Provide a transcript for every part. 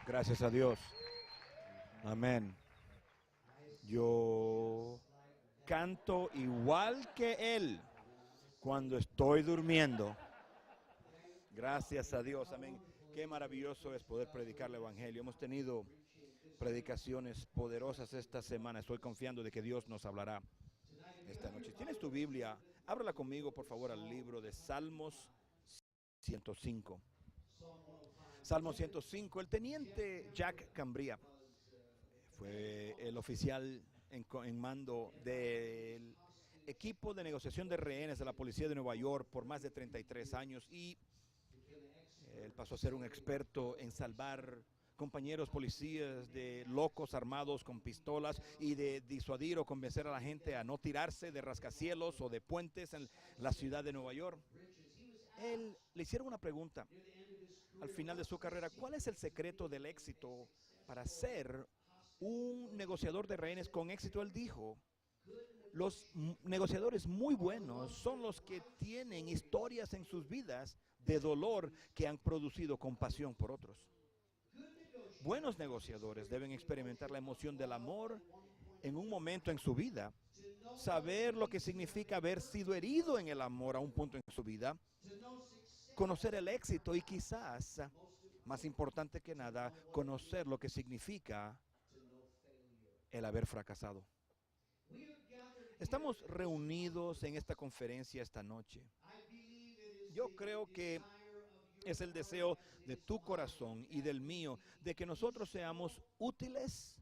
Gracias a Dios. Amén. Yo canto igual que Él cuando estoy durmiendo. Gracias a Dios. Amén. Qué maravilloso es poder predicar el Evangelio. Hemos tenido predicaciones poderosas esta semana. Estoy confiando de que Dios nos hablará esta noche. ¿Tienes tu Biblia? Ábrela conmigo, por favor, al libro de Salmos 105. Salmo 105. El teniente Jack Cambria fue el oficial en mando del equipo de negociación de rehenes de la policía de Nueva York por más de 33 años y él pasó a ser un experto en salvar compañeros policías de locos armados con pistolas y de disuadir o convencer a la gente a no tirarse de rascacielos o de puentes en la ciudad de Nueva York. Él le hicieron una pregunta al final de su carrera: ¿cuál es el secreto del éxito para ser un negociador de rehenes con éxito? Él dijo: los negociadores muy buenos son los que tienen historias en sus vidas de dolor que han producido compasión por otros. Buenos negociadores deben experimentar la emoción del amor en un momento en su vida, saber lo que significa haber sido herido en el amor a un punto en su vida, conocer el éxito y quizás, más importante que nada, conocer lo que significa el haber fracasado. Estamos reunidos en esta conferencia esta noche. Yo creo que es el deseo de tu corazón y del mío de que nosotros seamos útiles,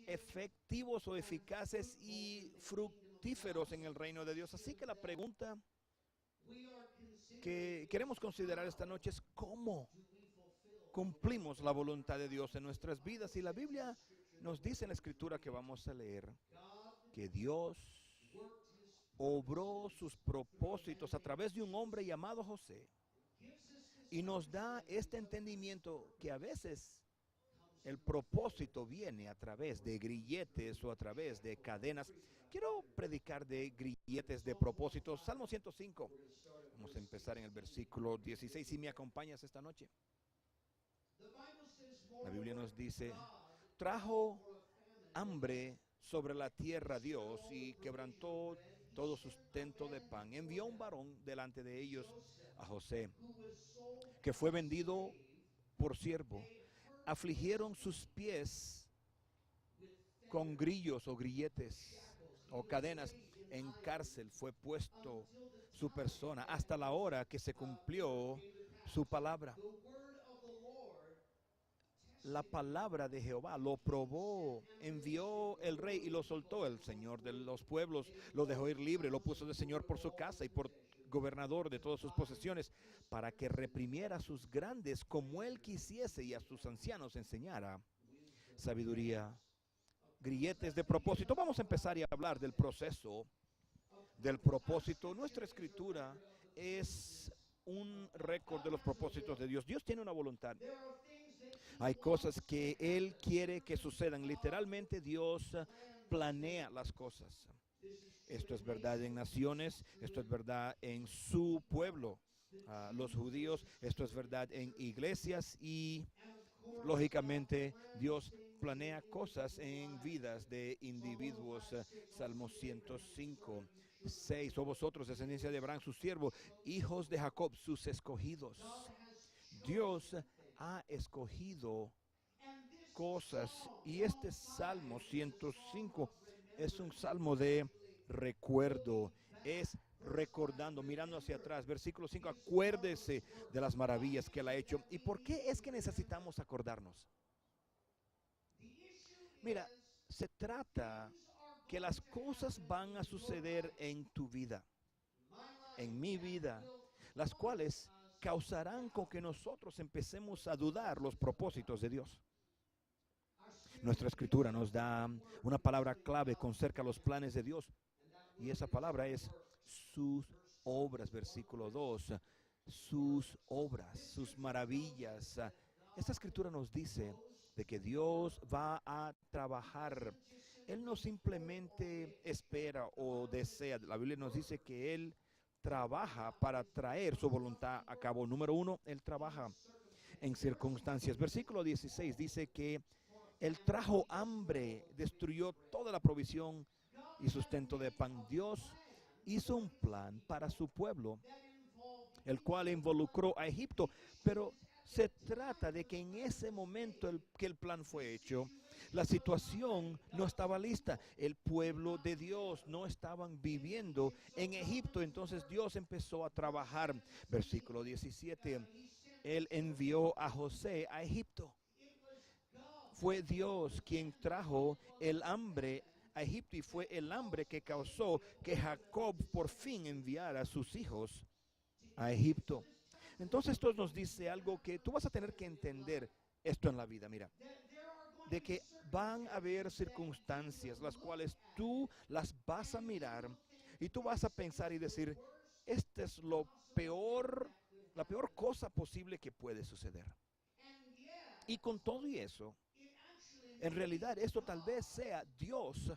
efectivos o eficaces y fructíferos en el reino de Dios. Así que la pregunta que queremos considerar esta noche es: ¿cómo cumplimos la voluntad de Dios en nuestras vidas? Y la Biblia nos dice en la escritura que vamos a leer que Dios obró sus propósitos a través de un hombre llamado José y nos da este entendimiento que a veces el propósito viene a través de grilletes o a través de cadenas. Quiero predicar de grilletes de propósitos. Salmo 105. Vamos a empezar en el versículo 16. Si me acompañas esta noche. La Biblia nos dice: trajo hambre sobre la tierra Dios y quebrantó todo sustento de pan. Envió un varón delante de ellos, a José, que fue vendido por siervo. Afligieron sus pies con grillos o grilletes o cadenas. En cárcel fue puesto su persona hasta la hora que se cumplió su palabra. La palabra de Jehová lo probó, envió el rey y lo soltó. El Señor de los pueblos lo dejó ir libre, lo puso de señor por su casa y por gobernador de todas sus posesiones, para que reprimiera a sus grandes como él quisiese y a sus ancianos enseñara sabiduría. Grilletes de propósito. Vamos a empezar y a hablar del proceso del propósito. Nuestra escritura es un récord de los propósitos de Dios. Dios tiene una voluntad. Hay cosas que Él quiere que sucedan. Literalmente Dios planea las cosas. Esto es verdad en naciones, esto es verdad en su pueblo, los judíos, esto es verdad en iglesias y lógicamente Dios planea cosas en vidas de individuos. Salmo 105, 6. O vosotros, descendencia de Abraham, su siervo, hijos de Jacob, sus escogidos. Dios ha escogido cosas y este Salmo 105 es un salmo de recuerdo, es recordando, mirando hacia atrás. Versículo 5: acuérdese de las maravillas que él ha hecho. ¿Y por qué es que necesitamos acordarnos? Mira, se trata que las cosas van a suceder en tu vida, en mi vida, las cuales causarán con que nosotros empecemos a dudar los propósitos de Dios. Nuestra escritura nos da una palabra clave con cerca a los planes de Dios, y esa palabra es sus obras. Versículo 2: sus obras, sus maravillas. Esta escritura nos dice de que Dios va a trabajar. Él no simplemente espera o desea. La Biblia nos dice que Él trabaja para traer su voluntad a cabo. Número uno, Él trabaja en circunstancias. Versículo 16 dice que Él trajo hambre, destruyó toda la provisión y sustento de pan. Dios hizo un plan para su pueblo, el cual involucró a Egipto, pero se trata de que en ese momento que el plan fue hecho, la situación no estaba lista. El pueblo de Dios no estaban viviendo en Egipto, entonces Dios empezó a trabajar. Versículo 17, Él envió a José a Egipto. Fue Dios quien trajo el hambre a Egipto y fue el hambre que causó que Jacob por fin enviara a sus hijos a Egipto. Entonces esto nos dice algo que tú vas a tener que entender esto en la vida, mira, de que van a haber circunstancias las cuales tú las vas a mirar y tú vas a pensar y decir, este es lo peor, la peor cosa posible que puede suceder. Y con todo y eso, en realidad esto tal vez sea Dios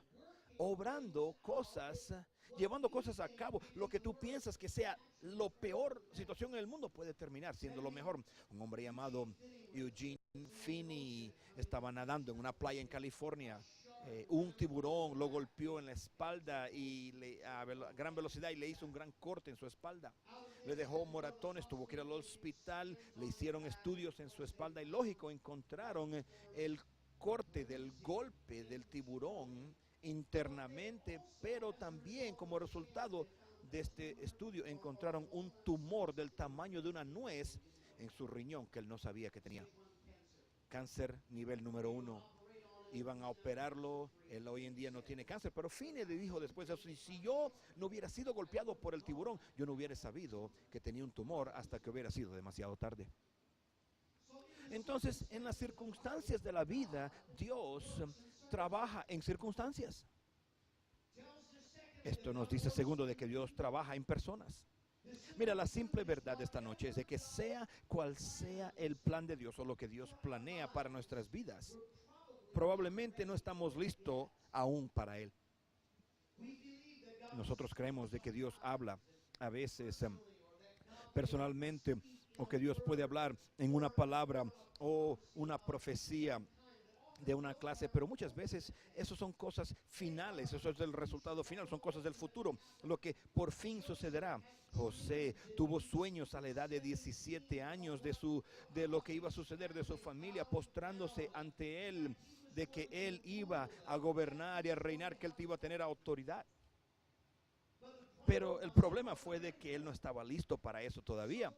obrando cosas, llevando cosas a cabo. Lo que tú piensas que sea lo peor situación en el mundo puede terminar siendo lo mejor. Un hombre llamado Eugene Finney estaba nadando en una playa en California. Un tiburón lo golpeó en la espalda y a gran velocidad y le hizo un gran corte en su espalda. Le dejó moratones, tuvo que ir al hospital, le hicieron estudios en su espalda y lógico, encontraron el corte del golpe del tiburón internamente, pero también como resultado de este estudio encontraron un tumor del tamaño de una nuez en su riñón que él no sabía que tenía. Cáncer nivel número 1. Iban a operarlo, él hoy en día no tiene cáncer, pero Finney le dijo después de eso, si yo no hubiera sido golpeado por el tiburón, yo no hubiera sabido que tenía un tumor hasta que hubiera sido demasiado tarde. Entonces, en las circunstancias de la vida, Dios trabaja en circunstancias. Esto nos dice segundo de que Dios trabaja en personas. Mira, la simple verdad de esta noche es de que sea cual sea el plan de Dios o lo que Dios planea para nuestras vidas, probablemente no estamos listos aún para Él. Nosotros creemos de que Dios habla a veces personalmente, o que Dios puede hablar en una palabra o una profecía de una clase, pero muchas veces eso son cosas finales, eso es el resultado final, son cosas del futuro, lo que por fin sucederá. José tuvo sueños a la edad de 17 años de lo que iba a suceder, de su familia postrándose ante él, de que él iba a gobernar y a reinar, que él iba a tener autoridad. Pero el problema fue de que él no estaba listo para eso todavía.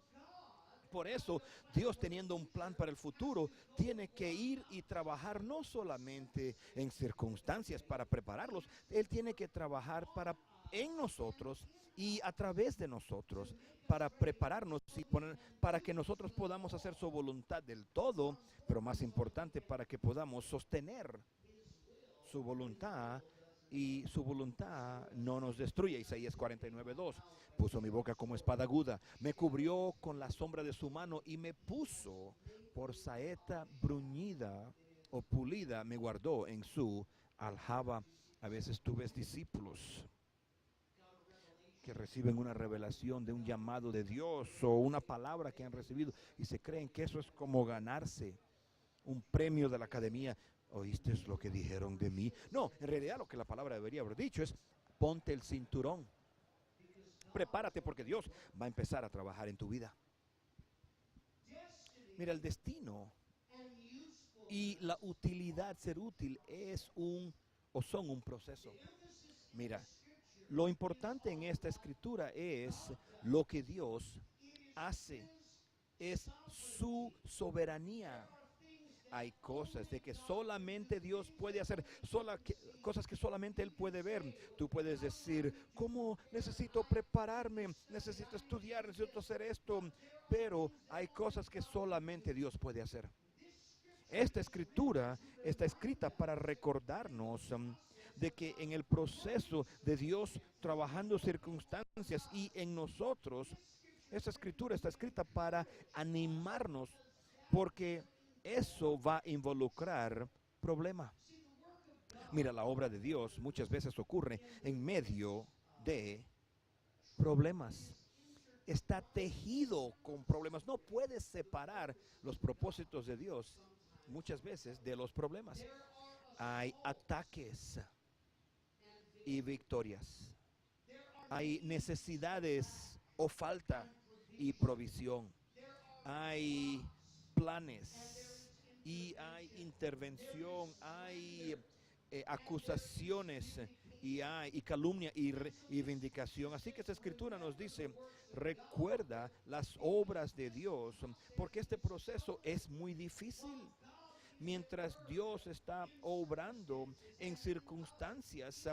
Por eso, Dios, teniendo un plan para el futuro, tiene que ir y trabajar no solamente en circunstancias para prepararlos, Él tiene que trabajar en nosotros y a través de nosotros para prepararnos y para que nosotros podamos hacer su voluntad del todo, pero más importante, para que podamos sostener su voluntad y su voluntad no nos destruye. Isaías 49:2. Puso mi boca como espada aguda, me cubrió con la sombra de su mano y me puso por saeta bruñida o pulida, me guardó en su aljaba. A veces tú ves discípulos que reciben una revelación de un llamado de Dios o una palabra que han recibido y se creen que eso es como ganarse un premio de la academia. ¿Oíste lo que dijeron de mí? No, en realidad lo que la palabra debería haber dicho es: ponte el cinturón, prepárate, porque Dios va a empezar a trabajar en tu vida. Mira, el destino y la utilidad, ser útil, son un proceso. Mira, lo importante en esta escritura es lo que Dios hace, es su soberanía. Hay cosas de que solamente Dios puede hacer, cosas que solamente Él puede ver. Tú puedes decir, ¿cómo necesito prepararme? Necesito estudiar, necesito hacer esto. Pero hay cosas que solamente Dios puede hacer. Esta escritura está escrita para recordarnos de que en el proceso de Dios trabajando circunstancias y en nosotros, esta escritura está escrita para animarnos, porque eso va a involucrar problemas. Mira, la obra de Dios muchas veces ocurre en medio de problemas. está tejido con problemas. No puedes separar los propósitos de Dios muchas veces de los problemas. Hay ataques y victorias. Hay necesidades o falta y provisión. Hay planes y hay intervención, hay acusaciones y calumnia y vindicación. Así que esta escritura nos dice, recuerda las obras de Dios, porque este proceso es muy difícil. Mientras Dios está obrando en circunstancias,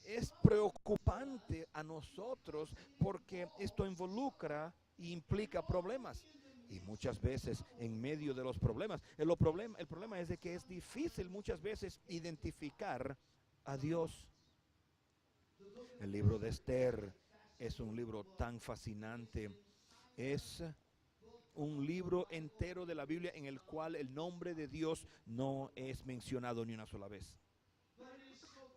es preocupante a nosotros porque esto involucra e implica problemas. Y muchas veces en medio de los problemas, el problema es de que es difícil muchas veces identificar a Dios. El libro de Esther es un libro tan fascinante. Es un libro entero de la Biblia en el cual el nombre de Dios no es mencionado ni una sola vez.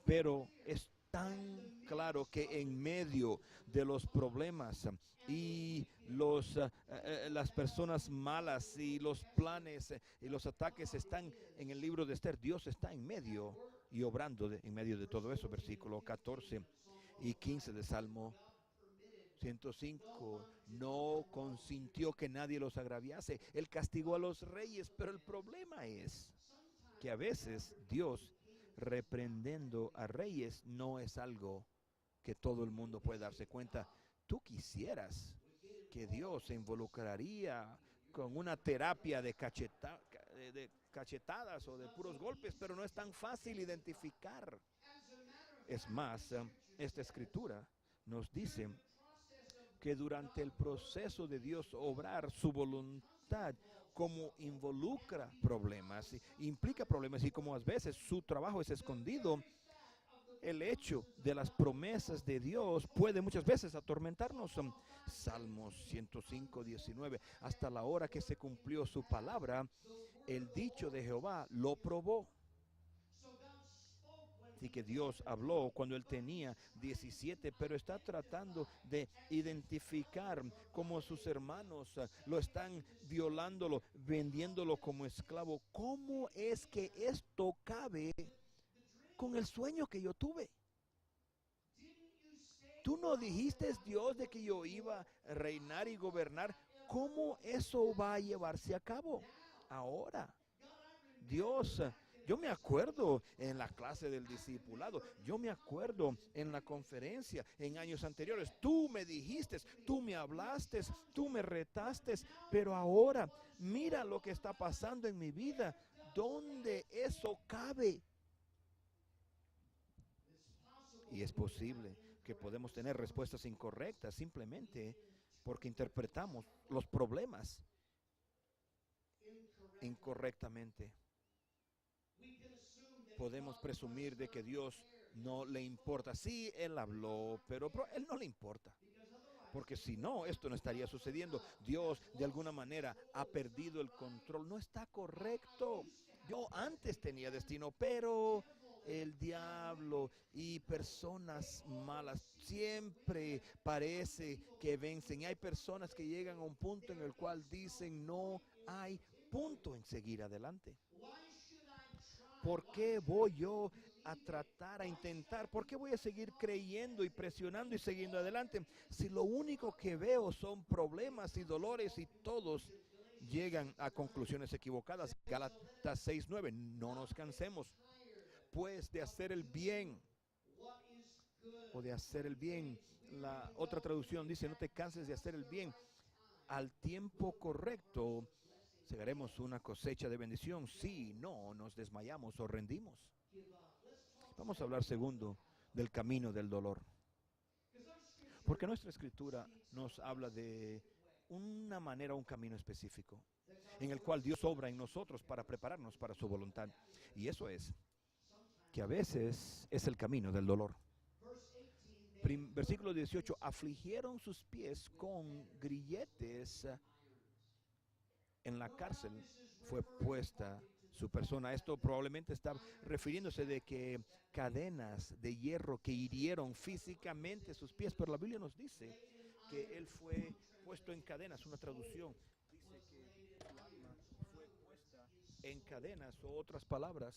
Pero es tan claro que en medio de los problemas y las personas malas y los planes y los ataques están en el libro de Esther, Dios está en medio y obrando en medio de todo eso. Versículo 14 y 15 de Salmo 105, no consintió que nadie los agraviase. Él castigó a los reyes, pero el problema es que a veces Dios reprendiendo a reyes no es algo que todo el mundo puede darse cuenta. Tú quisieras que Dios se involucraría con una terapia de cachetadas o de puros golpes, pero no es tan fácil identificar. Es más, esta escritura nos dice que durante el proceso de Dios obrar su voluntad, como involucra problemas, implica problemas y como a veces su trabajo es escondido, el hecho de las promesas de Dios puede muchas veces atormentarnos. Salmos 105, 19, hasta la hora que se cumplió su palabra, el dicho de Jehová lo probó. Así que Dios habló cuando él tenía 17, pero está tratando de identificar cómo sus hermanos lo están violándolo, vendiéndolo como esclavo. ¿Cómo es que esto cabe con el sueño que yo tuve? Tú no dijiste, Dios, de que yo iba a reinar y gobernar. ¿Cómo eso va a llevarse a cabo ahora? Dios, yo me acuerdo en la clase del discipulado, yo me acuerdo en la conferencia en años anteriores, tú me dijiste, tú me hablaste, tú me retaste, pero ahora mira lo que está pasando en mi vida, ¿dónde eso cabe? Y es posible que podemos tener respuestas incorrectas simplemente porque interpretamos los problemas incorrectamente. Podemos presumir de que Dios no le importa. Sí, Él habló, pero Él no le importa. Porque si no, esto no estaría sucediendo. Dios de alguna manera ha perdido el control. No está correcto. Yo antes tenía destino, pero el diablo y personas malas siempre parece que vencen. Y hay personas que llegan a un punto en el cual dicen no hay punto en seguir adelante. ¿Por qué voy yo a tratar, a intentar? ¿Por qué voy a seguir creyendo y presionando y siguiendo adelante? Si lo único que veo son problemas y dolores y todos llegan a conclusiones equivocadas. Gálatas 6:9, no nos cansemos pues de hacer el bien o de hacer el bien. La otra traducción dice, no te canses de hacer el bien. Al tiempo correcto segaremos una cosecha de bendición si no nos desmayamos o rendimos. Vamos a hablar segundo del camino del dolor. Porque nuestra escritura nos habla de una manera, un camino específico, en el cual Dios obra en nosotros para prepararnos para su voluntad. Y eso es, que a veces es el camino del dolor. Versículo 18, afligieron sus pies con grilletes, en la cárcel fue puesta su persona. Esto probablemente está refiriéndose de que cadenas de hierro que hirieron físicamente sus pies, pero la Biblia nos dice que él fue puesto en cadenas. Una traducción dice que su alma fue puesta en cadenas, o otras palabras,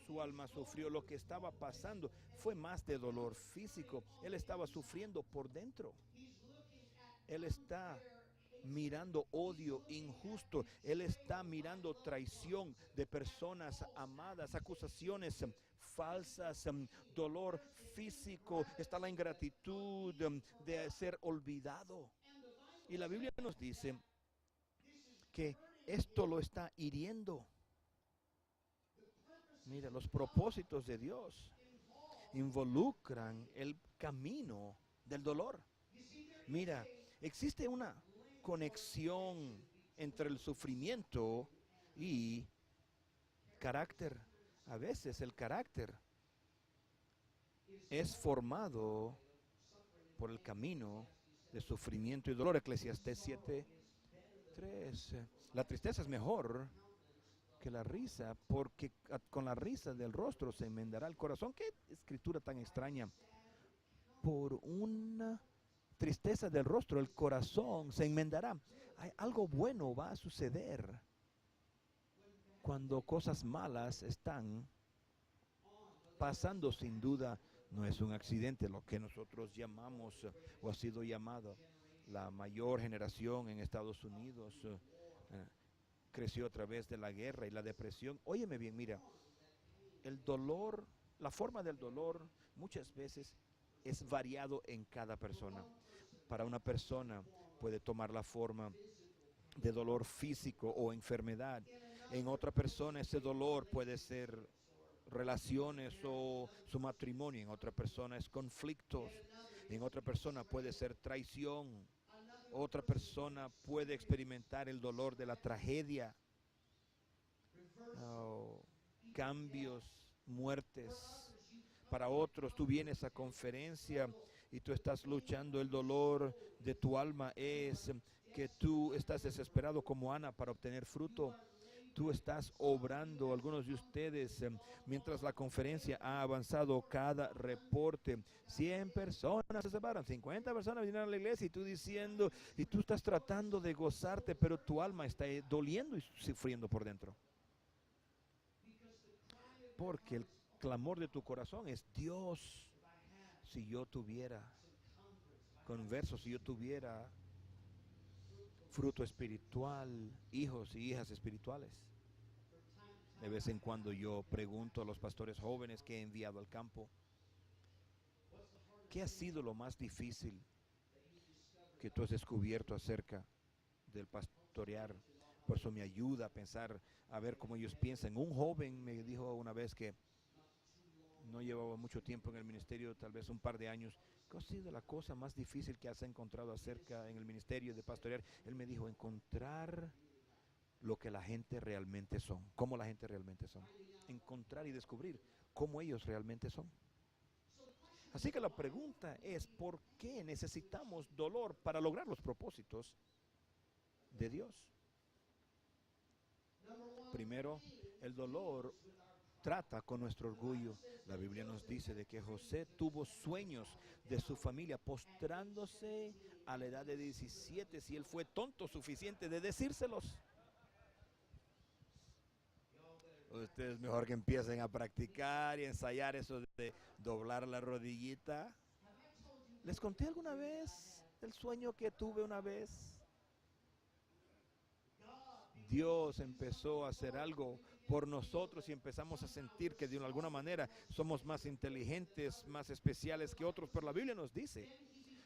su alma sufrió. Lo que estaba pasando fue más de dolor físico. Él estaba sufriendo por dentro. Él está mirando odio injusto. Él está mirando traición de personas amadas, acusaciones falsas, dolor físico. Está la ingratitud de ser olvidado. Y la Biblia nos dice que esto lo está hiriendo. Mira, los propósitos de Dios involucran el camino del dolor. Mira, existe una conexión entre el sufrimiento y carácter. A veces el carácter es formado por el camino de sufrimiento y dolor. Eclesiastés 7:3. La tristeza es mejor que la risa, porque con la risa del rostro se enmendará el corazón. Qué escritura tan extraña. Por una tristeza del rostro el corazón se enmendará. Algo bueno va a suceder cuando cosas malas están pasando. Sin duda no es un accidente lo que nosotros llamamos o ha sido llamado la mayor generación en Estados Unidos. Creció a través de la guerra y la depresión. Óyeme bien, mira, el dolor, la forma del dolor muchas veces es variado en cada persona. Para una persona puede tomar la forma de dolor físico o enfermedad. En otra persona ese dolor puede ser relaciones o su matrimonio. En otra persona es conflictos. En otra persona puede ser traición. Otra persona puede experimentar el dolor de la tragedia, cambios, muertes. Para otros, tú vienes a conferencia y tú estás luchando. El dolor de tu alma es que tú estás desesperado como Ana para obtener fruto. Tú estás obrando, algunos de ustedes, mientras la conferencia ha avanzado, cada reporte, 100 personas se separan, 50 personas vinieron a la iglesia, y tú diciendo, y tú estás tratando de gozarte, pero tu alma está doliendo y sufriendo por dentro. Porque el clamor de tu corazón es: Dios, si yo tuviera conversos, si yo tuviera fruto espiritual, hijos y hijas espirituales. De vez en cuando yo pregunto a los pastores jóvenes que he enviado al campo, ¿qué ha sido lo más difícil que tú has descubierto acerca del pastorear? Por eso me ayuda a pensar, a ver cómo ellos piensan. Un joven me dijo una vez que no llevaba mucho tiempo en el ministerio, tal vez un par de años. ¿Qué ha sido la cosa más difícil que has encontrado acerca en el ministerio de pastorear? Él me dijo: encontrar lo que la gente realmente son, cómo la gente realmente son. Encontrar y descubrir cómo ellos realmente son. Así que la pregunta es: ¿por qué necesitamos dolor para lograr los propósitos de Dios? Primero, el dolor trata con nuestro orgullo. La Biblia nos dice de que José tuvo sueños de su familia postrándose a la edad de 17, si él fue tonto suficiente de decírselos. Ustedes mejor que empiecen a practicar y ensayar eso de doblar la rodillita. ¿Les conté alguna vez el sueño que tuve una vez? Dios empezó a hacer algo por nosotros y empezamos a sentir que de alguna manera somos más inteligentes, más especiales que otros. Pero la Biblia nos dice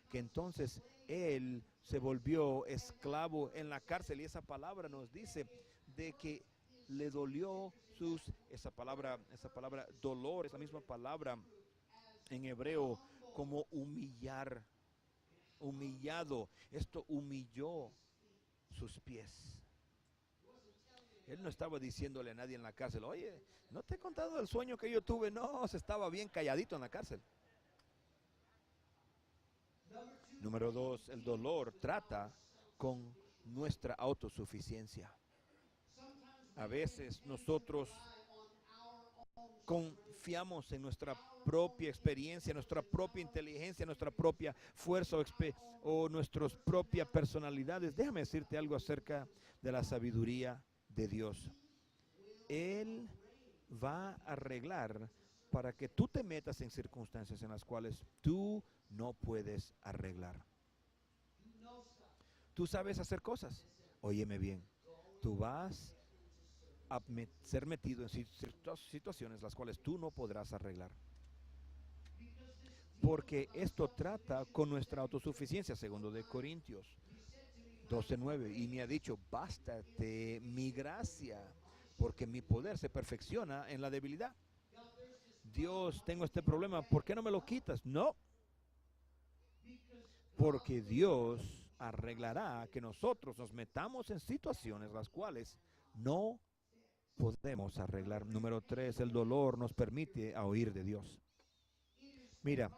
que entonces Él se volvió esclavo en la cárcel, y esa palabra nos dice de que le dolió esa palabra dolor, es la misma palabra en hebreo como humillar, humillado. Esto humilló sus pies. Él no estaba diciéndole a nadie en la cárcel: oye, ¿no te he contado el sueño que yo tuve? No, se estaba bien calladito en la cárcel. Número 2, el dolor trata con nuestra autosuficiencia. A veces nosotros confiamos en nuestra propia experiencia, nuestra propia inteligencia, nuestra propia fuerza o nuestras propias personalidades. Déjame decirte algo acerca de la sabiduría de Dios. Él va a arreglar para que tú te metas en circunstancias en las cuales tú no puedes arreglar. Tú sabes hacer cosas. Óyeme bien, tú vas a ser metido en ciertas situaciones las cuales tú no podrás arreglar. Porque esto trata con nuestra autosuficiencia, segundo de Corintios 12:9. Y me ha dicho, bástate mi gracia, porque mi poder se perfecciona en la debilidad. Dios, tengo este problema, ¿por qué no me lo quitas? No, porque Dios arreglará que nosotros nos metamos en situaciones las cuales no podemos arreglar. Número 3, el dolor nos permite a oír de Dios. Mira,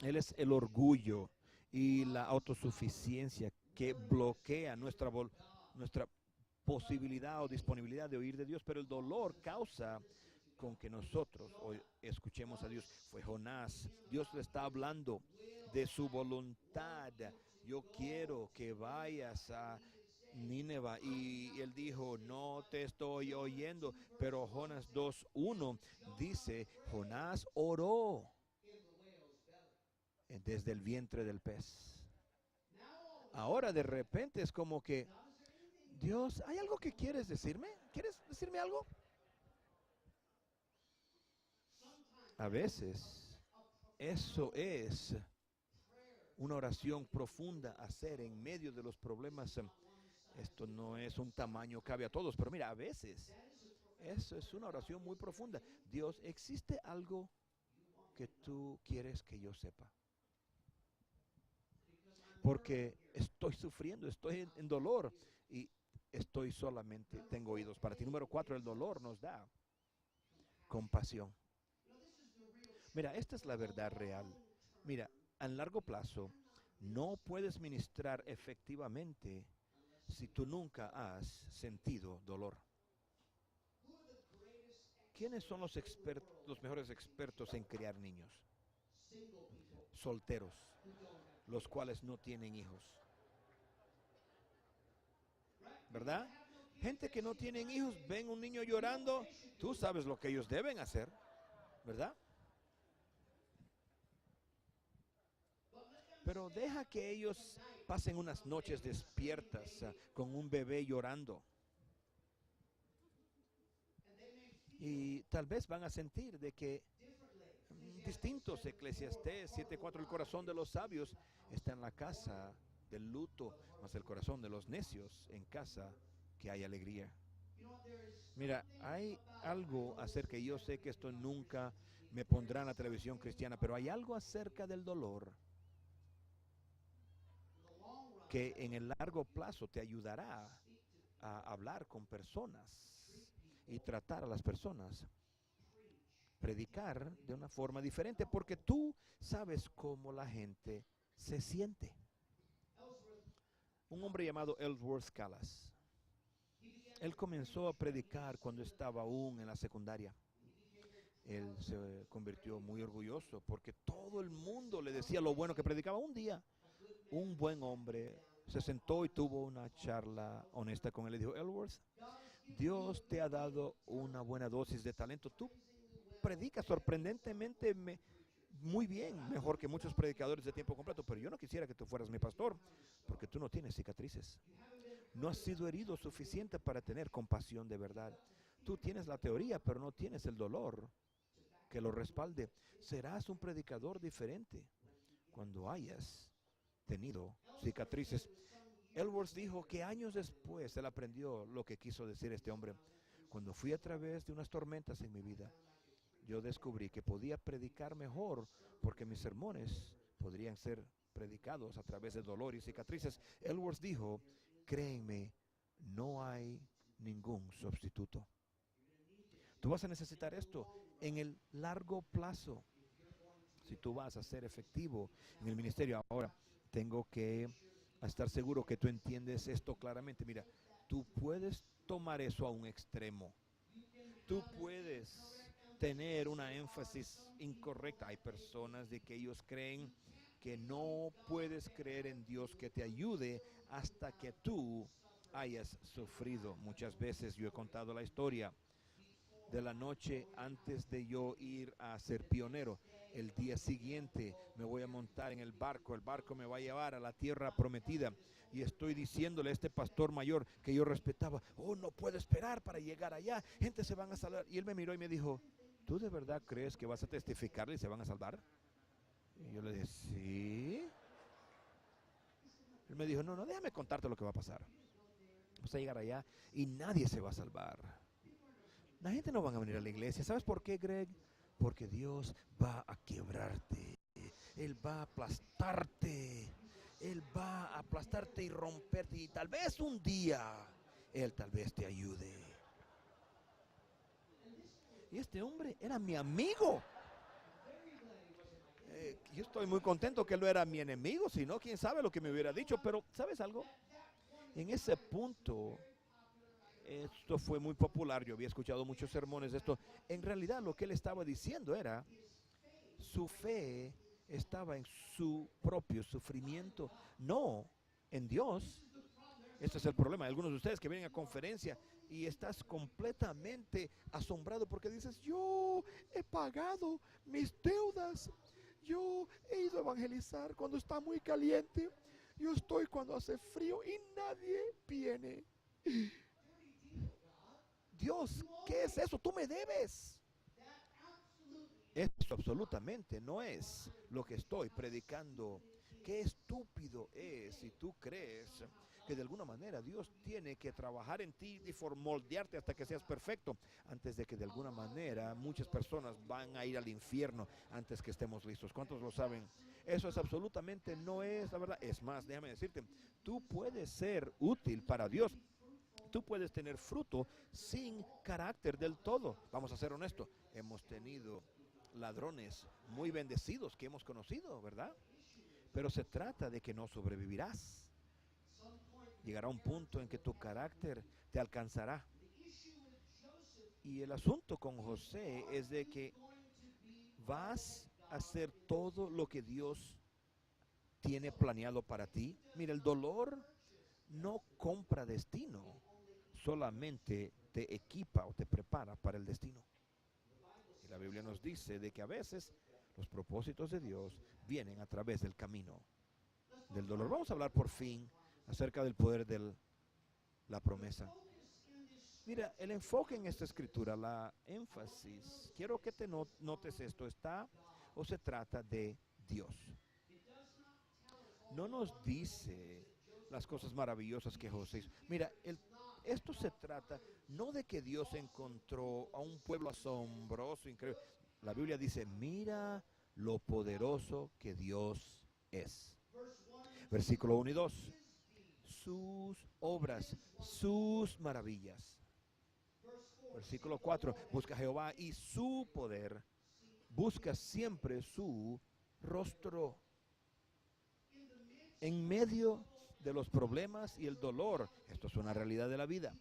Él es el orgullo y la autosuficiencia que bloquea nuestra posibilidad o disponibilidad de oír de Dios, pero el dolor causa con que nosotros hoy escuchemos a Dios. Fue Jonás, Dios le está hablando de su voluntad. Yo quiero que vayas a Nínive, y él dijo, no te estoy oyendo. Pero Jonás 2:1 dice, Jonás oró desde el vientre del pez. Ahora de repente es como que, Dios, ¿hay algo que quieres decirme? ¿Quieres decirme algo? A veces eso es una oración profunda hacer en medio de los problemas. Esto no es un tamaño, cabe a todos, pero mira, a veces eso es una oración muy profunda. Dios, ¿existe algo que tú quieres que yo sepa? Porque estoy sufriendo, estoy en dolor y tengo oídos para ti. Número 4, el dolor nos da compasión. Mira, esta es la verdad real. Mira, a largo plazo no puedes ministrar efectivamente si tú nunca has sentido dolor. ¿Quiénes son los mejores expertos en criar niños? Solteros, los cuales no tienen hijos. ¿Verdad? Gente que no tienen hijos, ven un niño llorando, tú sabes lo que ellos deben hacer, ¿verdad? Pero deja que ellos pasen unas noches despiertas con un bebé llorando. Y tal vez van a sentir de que distintos. Eclesiastés 7:4, el corazón de los sabios está en la casa del luto, mas el corazón de los necios en casa que hay alegría. Mira, hay algo acerca, y yo sé que esto nunca me pondrá en la televisión cristiana, pero hay algo acerca del dolor que en el largo plazo te ayudará a hablar con personas y tratar a las personas, predicar de una forma diferente, porque tú sabes cómo la gente se siente. Un hombre llamado Ellsworth Kalas, él comenzó a predicar cuando estaba aún en la secundaria. Él se convirtió muy orgulloso porque todo el mundo le decía lo bueno que predicaba. Un día, un buen hombre se sentó y tuvo una charla honesta con él. Le dijo, Ellsworth, Dios te ha dado una buena dosis de talento. Tú predicas sorprendentemente muy bien, mejor que muchos predicadores de tiempo completo, pero yo no quisiera que tú fueras mi pastor, porque tú no tienes cicatrices. No has sido herido suficiente para tener compasión de verdad. Tú tienes la teoría, pero no tienes el dolor que lo respalde. Serás un predicador diferente cuando hayas tenido cicatrices. Ellsworth dijo que años después él aprendió lo que quiso decir este hombre. Cuando fui a través de unas tormentas en mi vida, yo descubrí que podía predicar mejor porque mis sermones podrían ser predicados a través de dolor y cicatrices. Ellsworth dijo, créenme, no hay ningún sustituto. Tú vas a necesitar esto en el largo plazo si tú vas a ser efectivo en el ministerio. Ahora, tengo que estar seguro que tú entiendes esto claramente. Mira, tú puedes tomar eso a un extremo. Tú puedes tener una énfasis incorrecta. Hay personas de que ellos creen que no puedes creer en Dios que te ayude hasta que tú hayas sufrido. Muchas veces yo he contado la historia de la noche antes de yo ir a ser pionero. El día siguiente me voy a montar en el barco me va a llevar a la tierra prometida, y estoy diciéndole a este pastor mayor que yo respetaba, oh, no puedo esperar para llegar allá, gente se van a salvar. Y él me miró y me dijo, ¿tú de verdad crees que vas a testificarle y se van a salvar? Y yo le dije, sí. Él me dijo, no, déjame contarte lo que va a pasar. Vas a llegar allá y nadie se va a salvar. La gente no va a venir a la iglesia. ¿Sabes por qué, Greg? Porque Dios va a quebrarte. Él va a aplastarte. Él va a aplastarte y romperte. Y tal vez un día Él tal vez te ayude. Y este hombre era mi amigo. Yo estoy muy contento que él no era mi enemigo, sino quién sabe lo que me hubiera dicho. Pero ¿sabes algo? En ese punto, esto fue muy popular, yo había escuchado muchos sermones de esto. En realidad lo que él estaba diciendo era, su fe estaba en su propio sufrimiento, no en Dios. Este es el problema. Algunos de ustedes que vienen a conferencia y estás completamente asombrado porque dices, yo he pagado mis deudas, yo he ido a evangelizar cuando está muy caliente, yo estoy cuando hace frío y nadie viene. Dios, ¿qué es eso? Tú me debes. Esto absolutamente no es lo que estoy predicando. Qué estúpido es si tú crees que de alguna manera Dios tiene que trabajar en ti y moldearte hasta que seas perfecto, antes de que de alguna manera muchas personas van a ir al infierno antes que estemos listos. ¿Cuántos lo saben? Eso es absolutamente no es la verdad. Es más, déjame decirte, tú puedes ser útil para Dios. Tú puedes tener fruto sin carácter del todo. Vamos a ser honestos. Hemos tenido ladrones muy bendecidos que hemos conocido, ¿verdad? Pero se trata de que no sobrevivirás. Llegará un punto en que tu carácter te alcanzará. Y el asunto con José es de que vas a hacer todo lo que Dios tiene planeado para ti. Mira, el dolor no compra destino, solamente te equipa o te prepara para el destino. Y la Biblia nos dice de que a veces los propósitos de Dios vienen a través del camino del dolor. Vamos a hablar por fin acerca del poder de la promesa. Mira, el enfoque en esta escritura, la énfasis, quiero que te notes esto, está o se trata de Dios. No nos dice las cosas maravillosas que José hizo. Mira, esto se trata no de que Dios encontró a un pueblo asombroso, increíble. La Biblia dice, mira lo poderoso que Dios es. Versículo 1 y 2. Sus obras, sus maravillas. Versículo 4. Busca a Jehová y su poder. Busca siempre su rostro. En medio de los problemas y el dolor, esto es una realidad de la vida,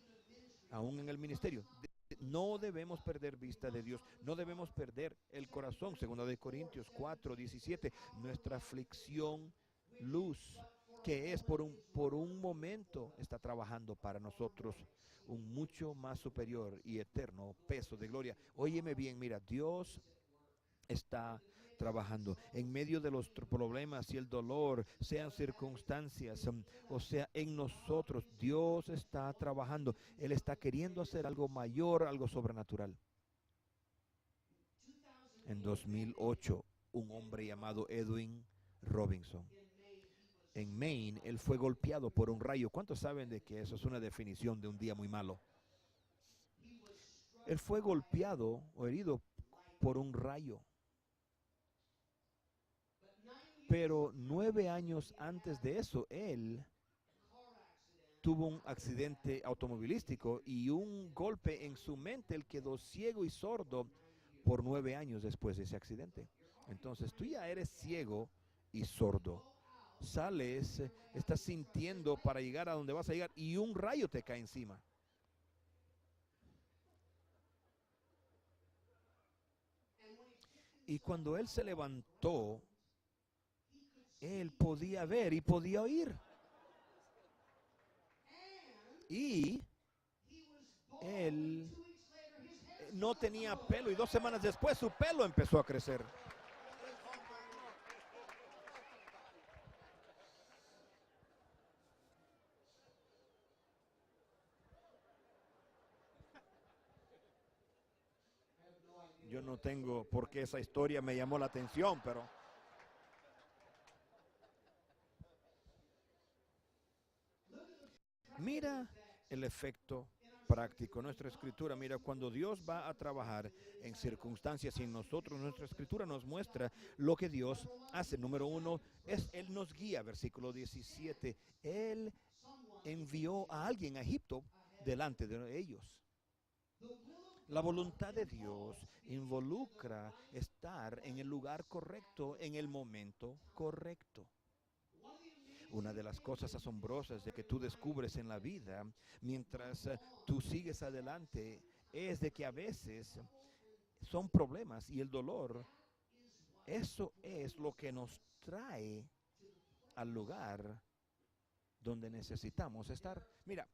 aún en el ministerio, no debemos perder vista de Dios, no debemos perder el corazón. Segunda de Corintios 4:17, nuestra aflicción, luz, que es por un momento, está trabajando para nosotros un mucho más superior y eterno peso de gloria. Óyeme bien, mira, Dios está trabajando en medio de los problemas y el dolor, sean circunstancias o sea en nosotros. Dios está trabajando. Él está queriendo hacer algo mayor, algo sobrenatural. En 2008, un hombre llamado Edwin Robinson, en Maine, él fue golpeado por un rayo. ¿Cuántos saben de que eso es una definición de un día muy malo? Él fue golpeado o herido por un rayo. Pero 9 años antes de eso, él tuvo un accidente automovilístico y un golpe en su mente. Él quedó ciego y sordo por 9 años después de ese accidente. Entonces tú ya eres ciego y sordo. Sales, estás sintiendo para llegar a donde vas a llegar y un rayo te cae encima. Y cuando él se levantó, él podía ver y podía oír. Y él no tenía pelo y 2 semanas después su pelo empezó a crecer. Yo no tengo por qué esa historia me llamó la atención, pero mira el efecto práctico. Nuestra escritura, mira, cuando Dios va a trabajar en circunstancias y en nosotros, nuestra escritura nos muestra lo que Dios hace. Número 1, Él nos guía, versículo 17. Él envió a alguien a Egipto delante de ellos. La voluntad de Dios involucra estar en el lugar correcto, en el momento correcto. Una de las cosas asombrosas de que tú descubres en la vida mientras tú sigues adelante es de que a veces son problemas y el dolor, eso es lo que nos trae al lugar donde necesitamos estar. Mira,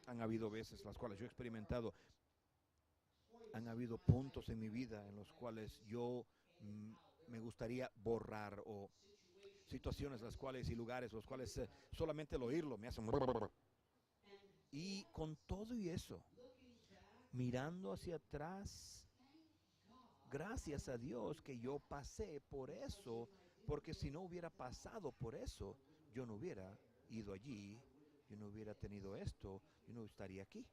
han habido veces las cuales yo he experimentado, han habido puntos en mi vida en los cuales yo me gustaría borrar, o situaciones las cuales y lugares los cuales solamente el oírlo me hacen. Y con todo y eso, mirando hacia atrás, gracias a Dios que yo pasé por eso, porque si no hubiera pasado por eso, yo no hubiera ido allí, yo no hubiera tenido esto, yo no estaría aquí.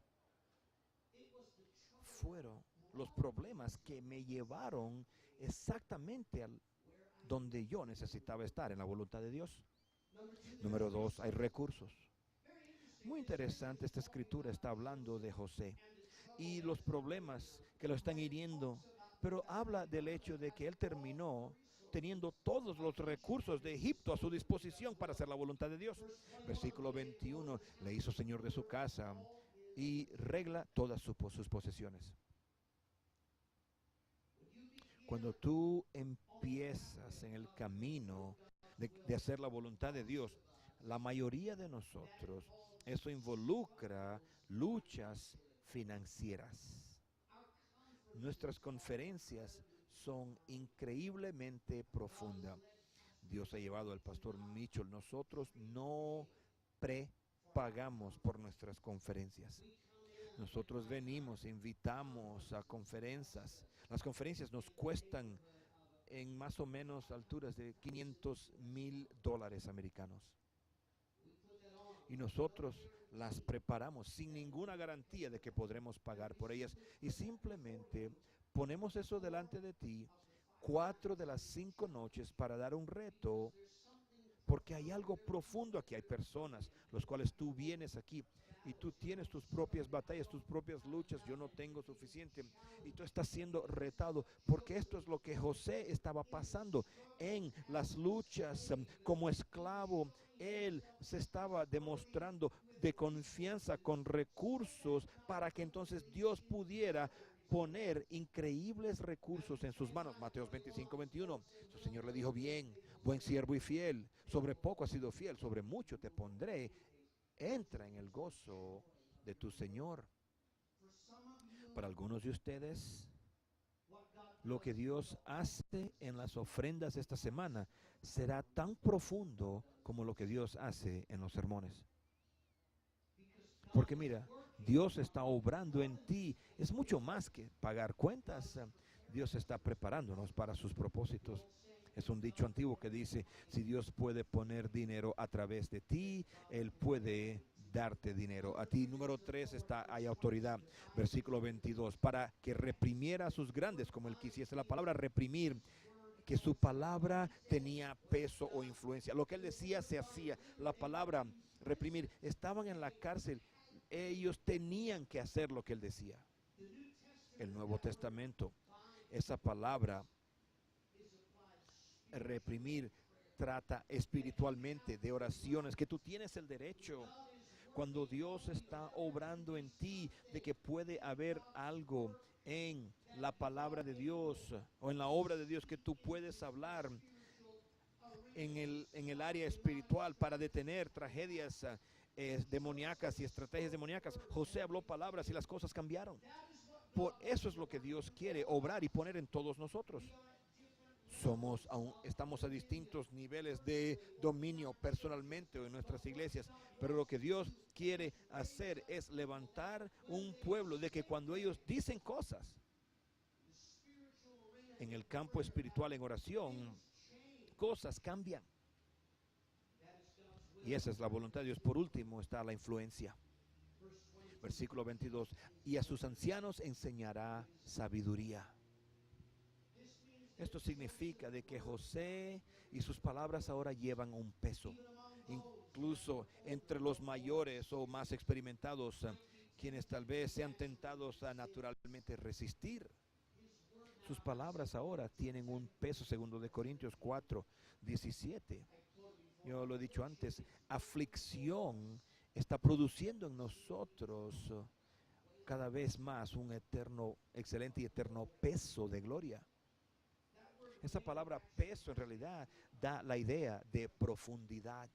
Fueron los problemas que me llevaron exactamente al donde yo necesitaba estar, en la voluntad de Dios. Número 2, hay recursos. Muy interesante, esta escritura está hablando de José y los problemas que lo están hiriendo, pero habla del hecho de que él terminó teniendo todos los recursos de Egipto a su disposición para hacer la voluntad de Dios. Versículo 21, le hizo señor de su casa y regla todas sus posesiones. Cuando tú empiezas en el camino de hacer la voluntad de Dios, la mayoría de nosotros, eso involucra luchas financieras. Nuestras conferencias son increíblemente profundas. Dios ha llevado al pastor Mitchell. Nosotros no prepagamos por nuestras conferencias. Nosotros venimos, invitamos a conferencias. Las conferencias nos cuestan en más o menos alturas de $500,000 americanos. Y nosotros las preparamos sin ninguna garantía de que podremos pagar por ellas. Y simplemente ponemos eso delante de ti 4 de las 5 noches para dar un reto, porque hay algo profundo aquí. Hay personas los cuales tú vienes aquí y tú tienes tus propias batallas, tus propias luchas. Yo no tengo suficiente y tú estás siendo retado, porque esto es lo que José estaba pasando en las luchas como esclavo. Él se estaba demostrando de confianza con recursos para que entonces Dios pudiera poner increíbles recursos en sus manos. Mateos 25:21. Su Señor le dijo: bien, buen siervo y fiel, sobre poco has sido fiel, sobre mucho te pondré, entra en el gozo de tu Señor. Para algunos de ustedes, lo que Dios hace en las ofrendas esta semana será tan profundo como lo que Dios hace en los sermones. Porque mira, Dios está obrando en ti. Es mucho más que pagar cuentas. Dios está preparándonos para sus propósitos. Es un dicho antiguo que dice: si Dios puede poner dinero a través de ti, Él puede darte dinero a ti. Número 3, hay autoridad. Versículo 22, para que reprimiera a sus grandes como Él quisiese. La palabra reprimir, que su palabra tenía peso o influencia. Lo que Él decía se hacía. La palabra reprimir, estaban en la cárcel, ellos tenían que hacer lo que Él decía. El Nuevo Testamento, esa palabra reprimir trata espiritualmente de oraciones que tú tienes el derecho, cuando Dios está obrando en ti, de que puede haber algo en la palabra de Dios o en la obra de Dios, que tú puedes hablar en el área espiritual para detener tragedias demoníacas y estrategias demoníacas. José habló palabras y las cosas cambiaron. Por eso es lo que Dios quiere obrar y poner en todos nosotros. Estamos a distintos niveles de dominio personalmente o en nuestras iglesias, pero lo que Dios quiere hacer es levantar un pueblo de que cuando ellos dicen cosas en el campo espiritual, en oración, cosas cambian. Y esa es la voluntad de Dios. Por último está la influencia. Versículo 22. Y a sus ancianos enseñará sabiduría. Esto significa de que José y sus palabras ahora llevan un peso. Incluso entre los mayores o más experimentados, quienes tal vez sean tentados a naturalmente resistir. Sus palabras ahora tienen un peso, segundo de Corintios 4, 17. Yo lo he dicho antes, aflicción está produciendo en nosotros cada vez más un eterno, excelente y eterno peso de gloria. Esa palabra peso en realidad da la idea de profundidad.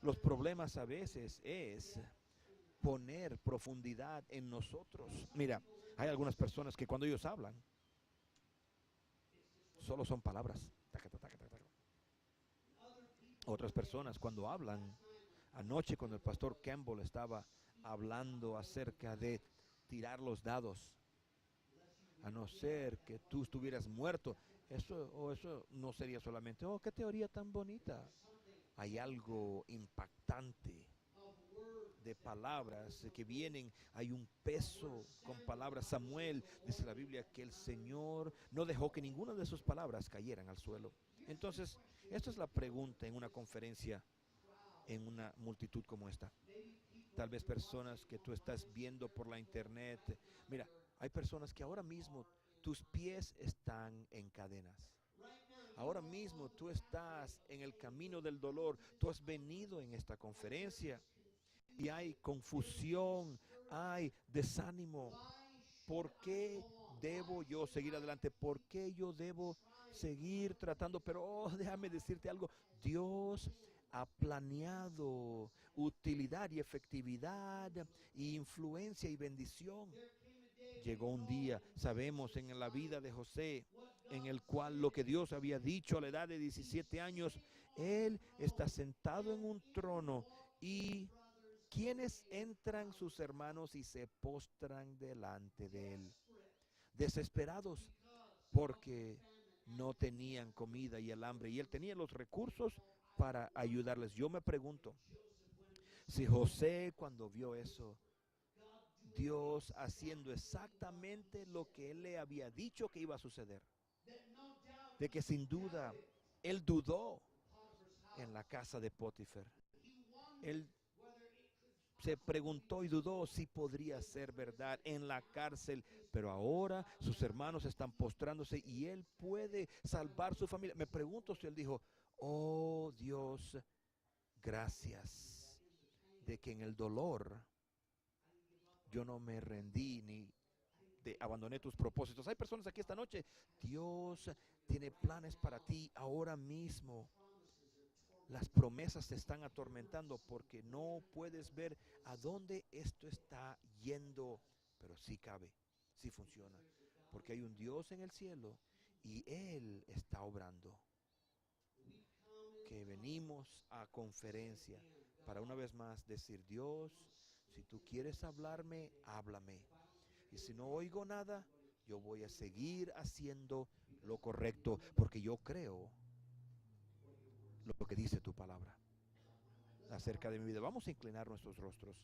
Los problemas a veces es poner profundidad en nosotros. Mira, hay algunas personas que cuando ellos hablan, solo son palabras. Otras personas cuando hablan, anoche cuando el pastor Campbell estaba hablando acerca de tirar los dados, a no ser que tú estuvieras muerto, eso no sería solamente, oh, qué teoría tan bonita. Hay algo impactante de palabras que vienen, hay un peso con palabras. Samuel, dice la Biblia, que el Señor no dejó que ninguna de sus palabras cayeran al suelo. Entonces, esta es la pregunta en una conferencia, en una multitud como esta. Tal vez personas que tú estás viendo por la internet. Mira, hay personas que ahora mismo tus pies están en cadenas. Ahora mismo tú estás en el camino del dolor. Tú has venido en esta conferencia y hay confusión, hay desánimo. ¿Por qué debo yo seguir adelante? ¿Por qué yo debo seguir tratando? Pero déjame decirte algo. Dios ha planeado utilidad y efectividad y influencia y bendición. Llegó un día, sabemos, en la vida de José, en el cual lo que Dios había dicho a la edad de 17 años, él está sentado en un trono y quienes entran sus hermanos y se postran delante de él, desesperados porque no tenían comida y el hambre, y él tenía los recursos para ayudarles. Yo me pregunto, si José cuando vio eso, Dios haciendo exactamente lo que él le había dicho que iba a suceder, de que sin duda él dudó en la casa de Potifar. Él se preguntó y dudó si podría ser verdad en la cárcel, pero ahora sus hermanos están postrándose y él puede salvar su familia. Me pregunto si él dijo, oh Dios, gracias de que en el dolor yo no me rendí ni abandoné tus propósitos. Hay personas aquí esta noche, Dios tiene planes para ti ahora mismo. Las promesas te están atormentando porque no puedes ver a dónde esto está yendo, pero sí cabe, sí funciona, porque hay un Dios en el cielo y Él está obrando. Que venimos a conferencia para una vez más decir, Dios, si tú quieres hablarme, háblame. Y si no oigo nada, yo voy a seguir haciendo lo correcto, porque yo creo lo que dice tu palabra acerca de mi vida. Vamos a inclinar nuestros rostros.